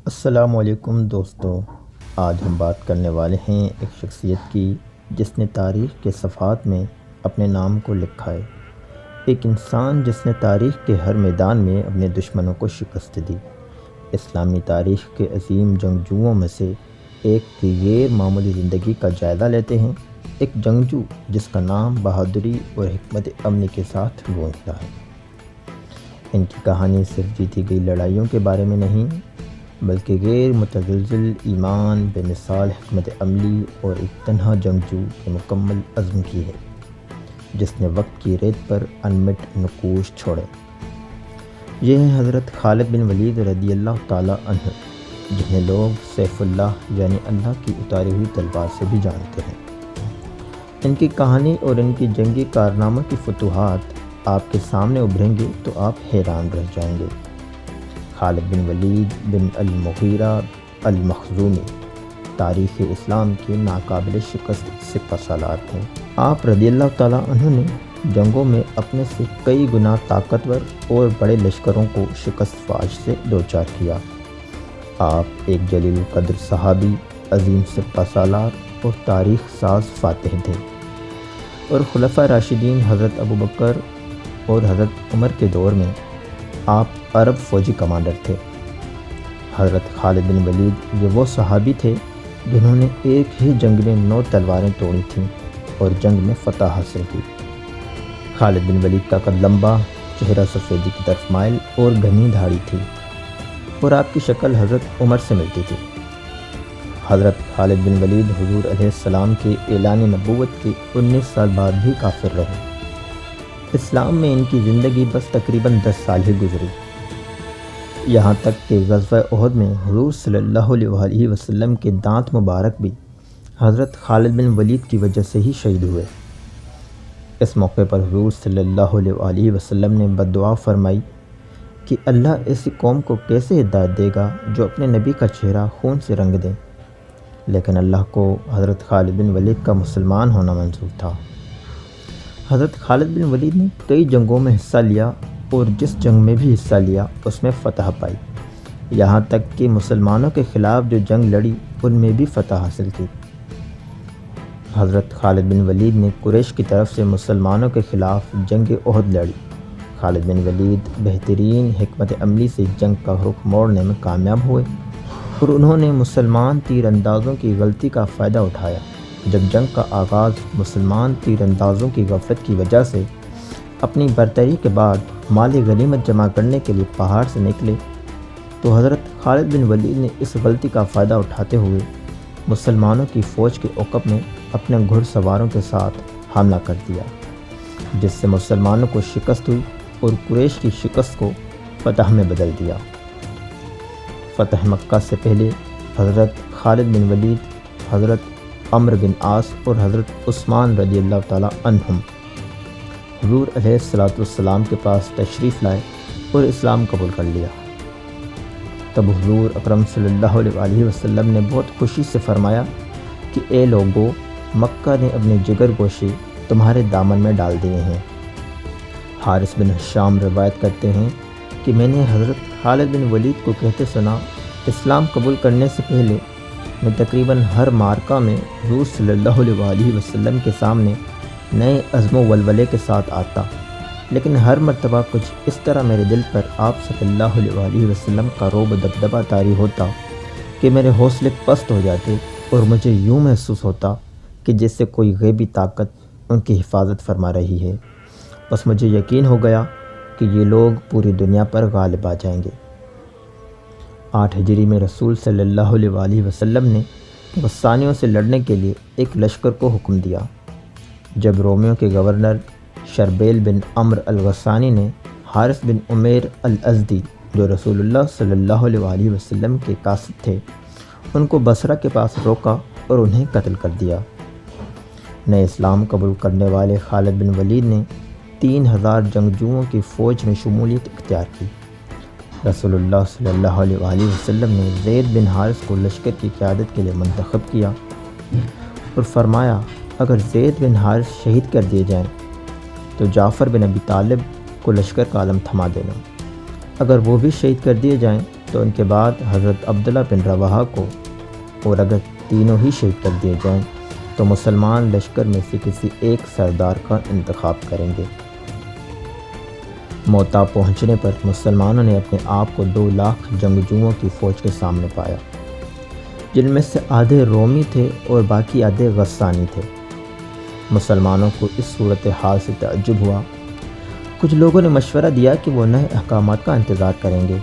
السلام علیکم دوستو، آج ہم بات کرنے والے ہیں ایک شخصیت کی جس نے تاریخ کے صفحات میں اپنے نام کو لکھا ہے۔ ایک انسان جس نے تاریخ کے ہر میدان میں اپنے دشمنوں کو شکست دی۔ اسلامی تاریخ کے عظیم جنگجوؤں میں سے ایک کی غیر معمولی زندگی کا جائزہ لیتے ہیں، ایک جنگجو جس کا نام بہادری اور حکمت عملی کے ساتھ گونجتا ہے۔ ان کی کہانی صرف جیتی گئی لڑائیوں کے بارے میں نہیں، بلکہ غیر متزلزل ایمان، بے مثال حکمت عملی اور ایک تنہا جنگجو کے مکمل عزم کی ہے، جس نے وقت کی ریت پر انمٹ نقوش چھوڑے۔ یہ ہیں حضرت خالد بن ولید رضی اللہ تعالیٰ عنہ، جنہیں لوگ سیف اللہ یعنی اللہ کی اتاری ہوئی تلوار سے بھی جانتے ہیں۔ ان کی کہانی اور ان کی جنگی کارناموں کی فتوحات آپ کے سامنے ابھریں گے تو آپ حیران رہ جائیں گے۔ خالد بن ولید بن المغیرہ المخزومی تاریخ اسلام کے ناقابل شکست سپہ سالار تھے۔ آپ رضی اللہ تعالیٰ عنہ نے جنگوں میں اپنے سے کئی گنا طاقتور اور بڑے لشکروں کو شکست فاش سے دوچار کیا۔ آپ ایک جلیل القدر صحابی، عظیم سپہ سالار اور تاریخ ساز فاتح تھے، اور خلفائے راشدین حضرت ابوبکر اور حضرت عمر کے دور میں آپ عرب فوجی کمانڈر تھے۔ حضرت خالد بن ولید یہ وہ صحابی تھے جنہوں نے ایک ہی جنگ میں 9 تلواریں توڑی تھیں اور جنگ میں فتح حاصل کی۔ خالد بن ولید کا قد لمبا، چہرہ سفیدی کی طرف مائل اور گھنی دھاڑی تھی، اور آپ کی شکل حضرت عمر سے ملتی تھی۔ حضرت خالد بن ولید حضور علیہ السلام کے اعلان نبوت کے 19 سال بعد بھی کافر رہے۔ اسلام میں ان کی زندگی بس تقریباً 10 سال ہی گزری، یہاں تک کہ غزوہ احد میں حضور صلی اللہ علیہ وسلم کے دانت مبارک بھی حضرت خالد بن ولید کی وجہ سے ہی شہید ہوئے۔ اس موقع پر حضور صلی اللہ علیہ وسلم نے بددعا فرمائی کہ اللہ ایسی قوم کو کیسے ہدایت دے گا جو اپنے نبی کا چہرہ خون سے رنگ دیں، لیکن اللہ کو حضرت خالد بن ولید کا مسلمان ہونا منظور تھا۔ حضرت خالد بن ولید نے کئی جنگوں میں حصہ لیا، اور جس جنگ میں بھی حصہ لیا اس میں فتح پائی، یہاں تک کہ مسلمانوں کے خلاف جو جنگ لڑی ان میں بھی فتح حاصل کی۔ حضرت خالد بن ولید نے قریش کی طرف سے مسلمانوں کے خلاف جنگ احد لڑی۔ خالد بن ولید بہترین حکمت عملی سے جنگ کا رخ موڑنے میں کامیاب ہوئے، اور انہوں نے مسلمان تیر اندازوں کی غلطی کا فائدہ اٹھایا۔ جب جنگ کا آغاز مسلمان تیر اندازوں کی غفلت کی وجہ سے اپنی برتری کے بعد مال غنیمت جمع کرنے کے لیے پہاڑ سے نکلے، تو حضرت خالد بن ولید نے اس غلطی کا فائدہ اٹھاتے ہوئے مسلمانوں کی فوج کے عقب میں اپنے گھڑ سواروں کے ساتھ حملہ کر دیا، جس سے مسلمانوں کو شکست ہوئی اور قریش کی شکست کو فتح میں بدل دیا۔ فتح مکہ سے پہلے حضرت خالد بن ولید، حضرت عمرو بن عاص اور حضرت عثمان رضی اللہ تعالیٰ عنہم حضور علیہ السلام کے پاس تشریف لائے اور اسلام قبول کر لیا۔ تب حضور اکرم صلی اللہ علیہ وسلم نے بہت خوشی سے فرمایا کہ اے لوگو، مکہ نے اپنے جگر گوشے تمہارے دامن میں ڈال دیے ہیں۔ حارث بن حشام روایت کرتے ہیں کہ میں نے حضرت خالد بن ولید کو کہتے سنا، اسلام قبول کرنے سے پہلے میں تقریباً ہر معرکہ میں حضور صلی اللہ علیہ وسلم کے سامنے نئے عزم و ولولے کے ساتھ آتا، لیکن ہر مرتبہ کچھ اس طرح میرے دل پر آپ صلی اللہ علیہ وسلم کا رعب و دبدبہ طاری ہوتا کہ میرے حوصلے پست ہو جاتے، اور مجھے یوں محسوس ہوتا کہ جیسے کوئی غیبی طاقت ان کی حفاظت فرما رہی ہے۔ بس مجھے یقین ہو گیا کہ یہ لوگ پوری دنیا پر غالب آ جائیں گے۔ 8 ہجری میں رسول صلی اللہ علیہ وسلم نے غسانیوں سے لڑنے کے لیے ایک لشکر کو حکم دیا۔ جب رومیوں کے گورنر شربیل بن عمرو الغسانی نے حارث بن عمیر الازدی، جو رسول اللہ صلی اللہ علیہ وسلم کے قاصد تھے، ان کو بصرہ کے پاس روکا اور انہیں قتل کر دیا۔ نئے اسلام قبول کرنے والے خالد بن ولید نے 3000 جنگجوؤں کی فوج میں شمولیت اختیار کی۔ رسول اللہ صلی اللہ علیہ وسلم نے زید بن حارث کو لشکر کی قیادت کے لیے منتخب کیا اور فرمایا، اگر زید بن حارث شہید کر دیے جائیں تو جعفر بن ابی طالب کو لشکر کا علم تھما دینا، اگر وہ بھی شہید کر دیے جائیں تو ان کے بعد حضرت عبداللہ بن رواحہ کو، اور اگر تینوں ہی شہید کر دیے جائیں تو مسلمان لشکر میں سے کسی ایک سردار کا انتخاب کریں گے۔ موتا پہنچنے پر مسلمانوں نے اپنے آپ کو 2 لاکھ جنگجوؤں کی فوج کے سامنے پایا، جن میں سے آدھے رومی تھے اور باقی آدھے غسانی تھے۔ مسلمانوں کو اس صورتحال سے تعجب ہوا۔ کچھ لوگوں نے مشورہ دیا کہ وہ نئے احکامات کا انتظار کریں گے۔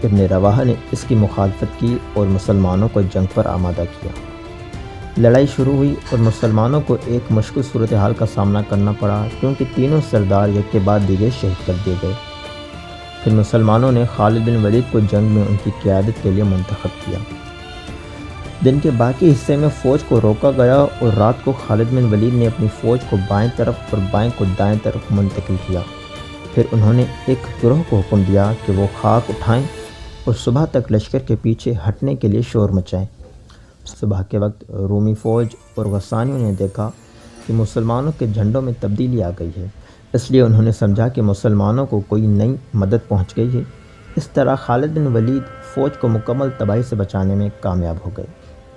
ابن رواحہ نے اس کی مخالفت کی اور مسلمانوں کو جنگ پر آمادہ کیا۔ لڑائی شروع ہوئی اور مسلمانوں کو ایک مشکل صورتحال کا سامنا کرنا پڑا، کیونکہ تینوں سردار یک کے بعد دیگر شہید کر دیے گئے۔ پھر مسلمانوں نے خالد بن ولید کو جنگ میں ان کی قیادت کے لیے منتخب کیا۔ دن کے باقی حصے میں فوج کو روکا گیا اور رات کو خالد بن ولید نے اپنی فوج کو بائیں طرف اور بائیں کو دائیں طرف منتقل کیا۔ پھر انہوں نے ایک گروہ کو حکم دیا کہ وہ خاک اٹھائیں اور صبح تک لشکر کے پیچھے ہٹنے کے لیے شور مچائیں۔ صبح کے وقت رومی فوج اور غسانیوں نے دیکھا کہ مسلمانوں کے جھنڈوں میں تبدیلی آ گئی ہے، اس لیے انہوں نے سمجھا کہ مسلمانوں کو کوئی نئی مدد پہنچ گئی ہے۔ اس طرح خالد بن ولید فوج کو مکمل تباہی سے بچانے میں کامیاب ہو گئے۔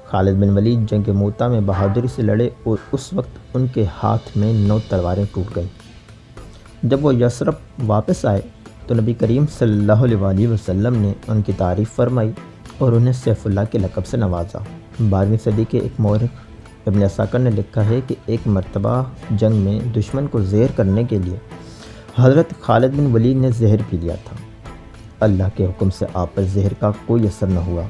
خالد بن ولید جنگ موتا میں بہادری سے لڑے اور اس وقت ان کے ہاتھ میں 9 تلواریں ٹوٹ گئیں۔ جب وہ یثرب واپس آئے تو نبی کریم صلی اللہ علیہ وسلم نے ان کی تعریف فرمائی اور انہیں سیف اللہ کے لقب سے نوازا۔ 12ویں صدی کے ایک مورخ ابن عساکر نے لکھا ہے کہ ایک مرتبہ جنگ میں دشمن کو زہر کرنے کے لیے حضرت خالد بن ولید نے زہر پی لیا تھا۔ اللہ کے حکم سے آپ پر زہر کا کوئی اثر نہ ہوا۔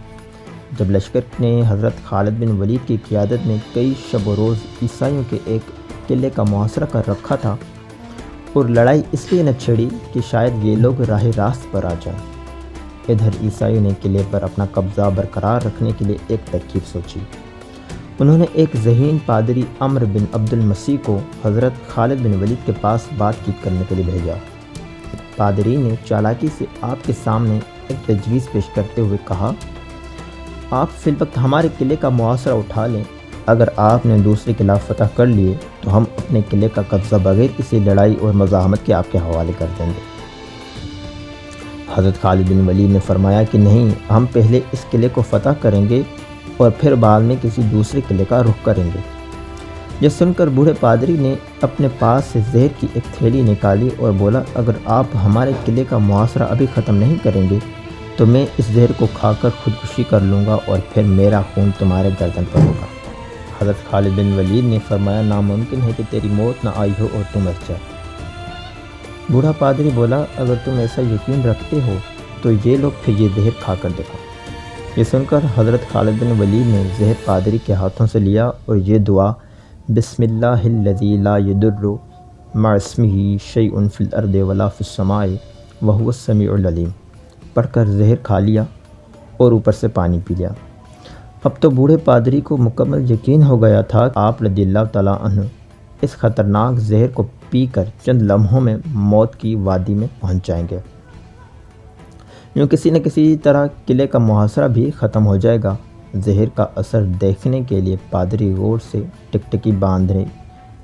جب لشکر نے حضرت خالد بن ولید کی قیادت میں کئی شب و روز عیسائیوں کے ایک قلعے کا محاصرہ کر رکھا تھا اور لڑائی اس لیے نہ چھڑی کہ شاید یہ لوگ راہ راست پر آ جائیں، ادھر عیسائیوں نے قلعے پر اپنا قبضہ برقرار رکھنے کے لیے ایک ترکیب سوچی۔ انہوں نے ایک ذہین پادری عمرو بن عبد المسیح کو حضرت خالد بن ولید کے پاس بات چیت کرنے کے لیے بھیجا۔ پادری نے چالاکی سے آپ کے سامنے ایک تجویز پیش کرتے ہوئے کہا، آپ فی الوقت ہمارے قلعے کا محاصرہ اٹھا لیں۔ اگر آپ نے دوسرے قلعہ فتح کر لیے تو ہم اپنے قلعے کا قبضہ بغیر کسی لڑائی اور مزاحمت کے آپ کے حوالے کر دیں گے۔ حضرت خالد بن ولید نے فرمایا کہ نہیں، ہم پہلے اس قلعے کو فتح کریں گے اور پھر بعد میں کسی دوسرے قلعے کا رخ کریں گے۔ یہ سن کر بوڑھے پادری نے اپنے پاس سے زہر کی ایک تھیلی نکالی اور بولا، اگر آپ ہمارے قلعے کا محاصرہ ابھی ختم نہیں کریں گے تو میں اس زہر کو کھا کر خودکشی کر لوں گا اور پھر میرا خون تمہارے گردن پر ہوگا۔ حضرت خالد بن ولید نے فرمایا، ناممکن ہے کہ تیری موت نہ آئی ہو اور تم مر جائے۔ بوڑھا پادری بولا، اگر تم ایسا یقین رکھتے ہو تو یہ لوگ پھر یہ زہر کھا کر دکھاؤ۔ یہ سن کر حضرت خالد بن ولید نے زہر پادری کے ہاتھوں سے لیا اور یہ دعا، بسم اللہ الذی لا یضر مع اسمہ شیء فی الارض ولا فی السماء وہو السمیع العلیم، پڑھ کر زہر کھا لیا اور اوپر سے پانی پی لیا۔ اب تو بوڑھے پادری کو مکمل یقین ہو گیا تھا کہ آپ رضی اللہ تعالیٰ عنہ اس خطرناک زہر کو پی کر چند لمحوں میں موت کی وادی میں پہنچ جائیں گے۔ یوں کسی نہ کسی طرح قلعے کا محاصرہ بھی ختم ہو جائے گا۔ زہر کا اثر دیکھنے کے لیے پادری غور سے ٹکٹکی باندھے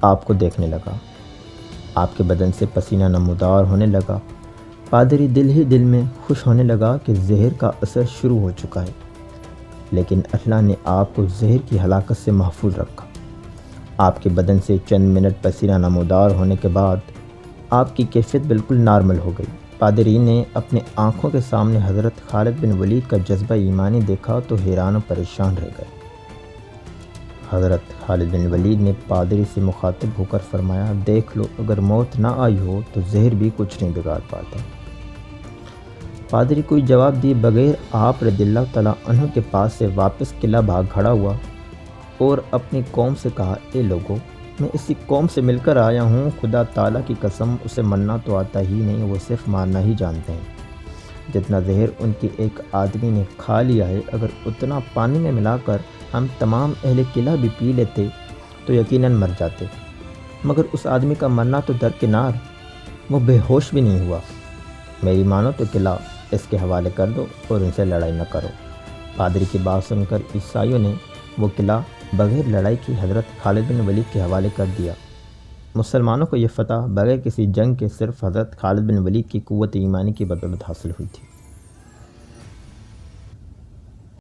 آپ کو دیکھنے لگا۔ آپ کے بدن سے پسینہ نمودار ہونے لگا۔ پادری دل ہی دل میں خوش ہونے لگا کہ زہر کا اثر شروع ہو چکا ہے، لیکن اللہ نے آپ کو زہر کی ہلاکت سے محفوظ رکھا۔ آپ کے بدن سے چند منٹ پسینہ نمودار ہونے کے بعد آپ کی کیفیت بالکل نارمل ہو گئی۔ پادری نے اپنے آنکھوں کے سامنے حضرت خالد بن ولید کا جذبہ ایمانی دیکھا تو حیران و پریشان رہ گئے۔ حضرت خالد بن ولید نے پادری سے مخاطب ہو کر فرمایا، دیکھ لو، اگر موت نہ آئی ہو تو زہر بھی کچھ نہیں بگاڑ پاتا۔ پادری کوئی جواب دیے بغیر آپ رضی اللہ تعالیٰ عنہ کے پاس سے واپس قلعہ بھاگ کھڑا ہوا اور اپنی قوم سے کہا، اے لوگو، میں اسی قوم سے مل کر آیا ہوں، خدا تعالیٰ کی قسم اسے مرنا تو آتا ہی نہیں، وہ صرف مارنا ہی جانتے ہیں۔ جتنا زہر ان کے ایک آدمی نے کھا لیا ہے، اگر اتنا پانی میں ملا کر ہم تمام اہل قلعہ بھی پی لیتے تو یقیناً مر جاتے، مگر اس آدمی کا مرنا تو درکنار، وہ بے ہوش بھی نہیں ہوا۔ میری مانو تو قلعہ اس کے حوالے کر دو اور ان سے لڑائی نہ کرو۔ پادری کی بات سن کر عیسائیوں نے وہ قلعہ بغیر لڑائی کی حضرت خالد بن ولید کے حوالے کر دیا۔ مسلمانوں کو یہ فتح بغیر کسی جنگ کے صرف حضرت خالد بن ولید کی قوت ایمانی کی بدولت حاصل ہوئی تھی۔